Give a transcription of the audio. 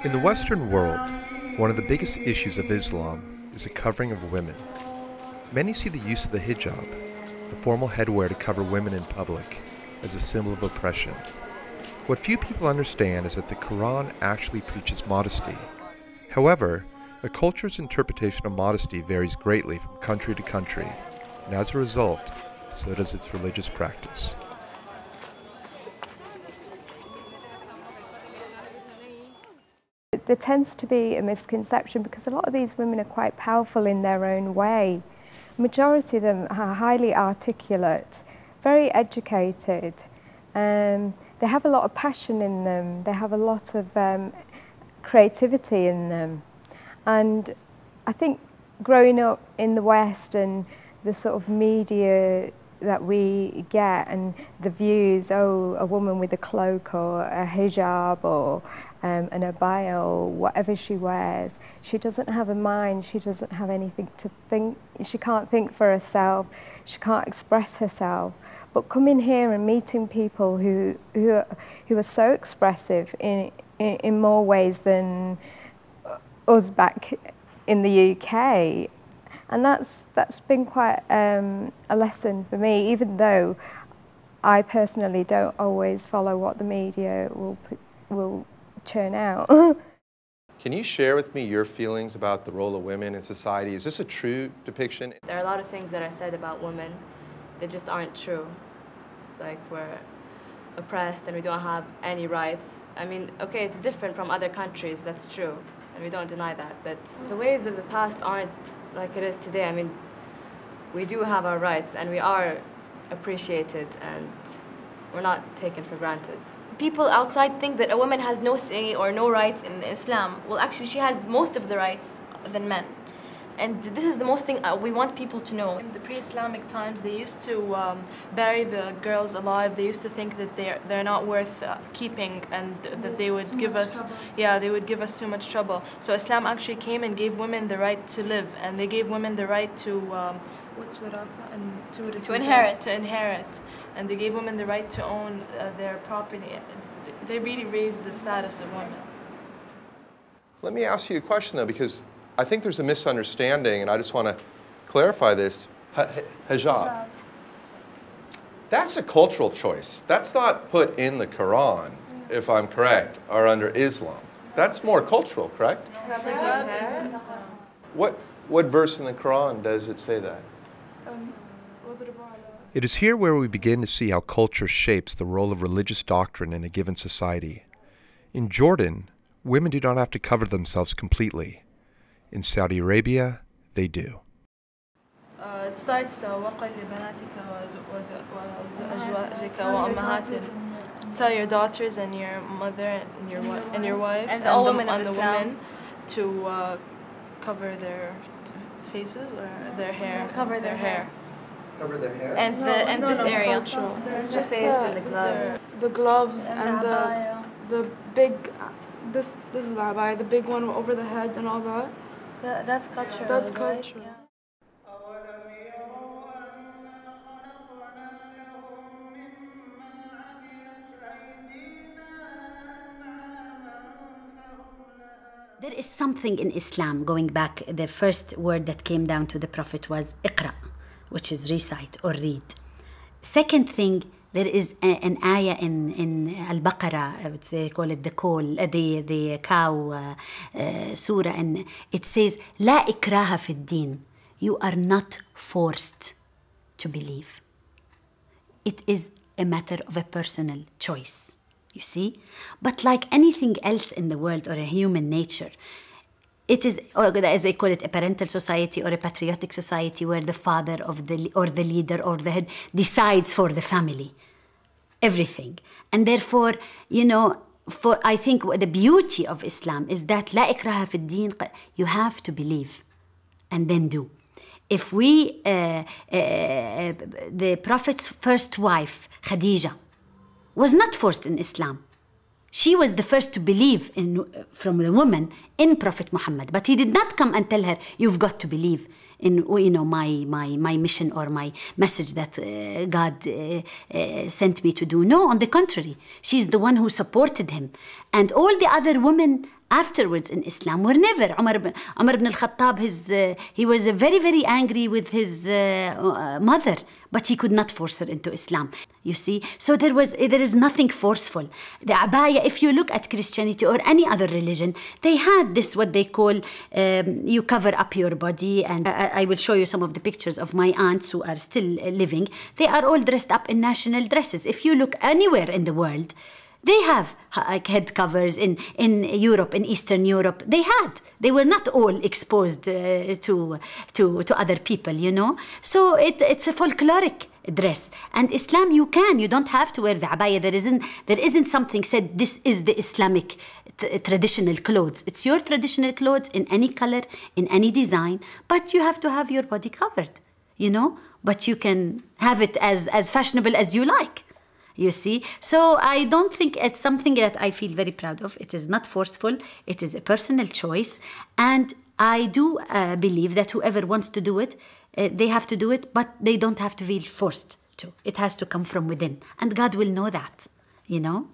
In the Western world, one of the biggest issues of Islam is the covering of women. Many see the use of the hijab, the formal headwear to cover women in public, as a symbol of oppression. What few people understand is that the Quran actually preaches modesty. However, a culture's interpretation of modesty varies greatly from country to country, and as a result, so does its religious practice. There tends to be a misconception because a lot of these women are quite powerful in their own way. The majority of them are highly articulate, very educated. They have a lot of passion in them. They have a lot of creativity in them. And I think growing up in the West and the sort of media that we get and the views, oh, a woman with a cloak or a hijab or an abaya or whatever she wears, she doesn't have a mind, she doesn't have anything to think, she can't think for herself, she can't express herself. But coming here and meeting people who are so expressive in more ways than us back in the UK, and that's been quite a lesson for me, even though I personally don't always follow what the media will churn out. Can you share with me your feelings about the role of women in society? Is this a true depiction? There are a lot of things that are said about women that just aren't true. Like we're oppressed and we don't have any rights. I mean, okay, it's different from other countries, that's true. And we don't deny that, but the ways of the past aren't like it is today. I mean, we do have our rights and we are appreciated and we're not taken for granted. People outside think that a woman has no say or no rights in Islam. Well, actually, she has most of the rights than men. And this is the most thing we want people to know. In the pre-Islamic times, they used to bury the girls alive. They used to think that they're not worth keeping, and that they would give us, they would give us too much trouble. So Islam actually came and gave women the right to live, and they gave women the right to to inherit. To inherit, and they gave women the right to own their property. They really raised the status of women. Let me ask you a question though, because I think there's a misunderstanding, and I just want to clarify this. Hijab. That's a cultural choice. That's not put in the Quran, if I'm correct, or under Islam. That's more cultural, correct? Hijab is Islam. What verse in the Quran does it say that? It is here where we begin to see how culture shapes the role of religious doctrine in a given society. In Jordan, women do not have to cover themselves completely. In Saudi Arabia, they do. It starts tell your daughters and your mother and your wife and all women on the women to cover their faces or their hair. Cover their hair. Cover their hair? And this area. Cultural. It's just the face and the gloves. The gloves and the big, this is the abaya, the big one over the head and all that. That's cultural. That's cultural. Yeah. There is something in Islam, going back, the first word that came down to the Prophet was iqra, which is recite or read. Second thing, there is an ayah in Al-Baqarah, I would say, call it the cow surah, and it says, لا إكراه في الدين. You are not forced to believe. It is a matter of a personal choice, you see? But like anything else in the world or a human nature, it is, or as they call it, a parental society or a patriotic society where the father or the leader or the head decides for the family everything. And therefore, you know, I think the beauty of Islam is that لا إكراه في الدين, you have to believe and then do. If the Prophet's first wife, Khadija, was not forced in Islam. She was the first to believe from the woman in Prophet Muhammad, but he did not come and tell her, you've got to believe in, you know, my mission or my message that God sent me to do. No, on the contrary, she's the one who supported him. And all the other women afterwards in Islam were never. Umar ibn al-Khattab, he was very, very angry with his mother, but he could not force her into Islam. You see, so there is nothing forceful. The abaya, if you look at Christianity or any other religion, they had this what they call you cover up your body, and I will show you some of the pictures of my aunts who are still living. They are all dressed up in national dresses. If you look anywhere in the world, they have head covers in Europe, in Eastern Europe. They were not all exposed to other people, you know. So it's a folkloric dress. And Islam, you don't have to wear the abaya. There isn't something said, this is the Islamic traditional clothes. It's your traditional clothes in any color, in any design, but you have to have your body covered, you know. But you can have it as fashionable as you like. You see? So I don't think it's something that I feel very proud of. It is not forceful. It is a personal choice. And I do believe that whoever wants to do it, they have to do it, but they don't have to feel forced to. It has to come from within. And God will know that, you know?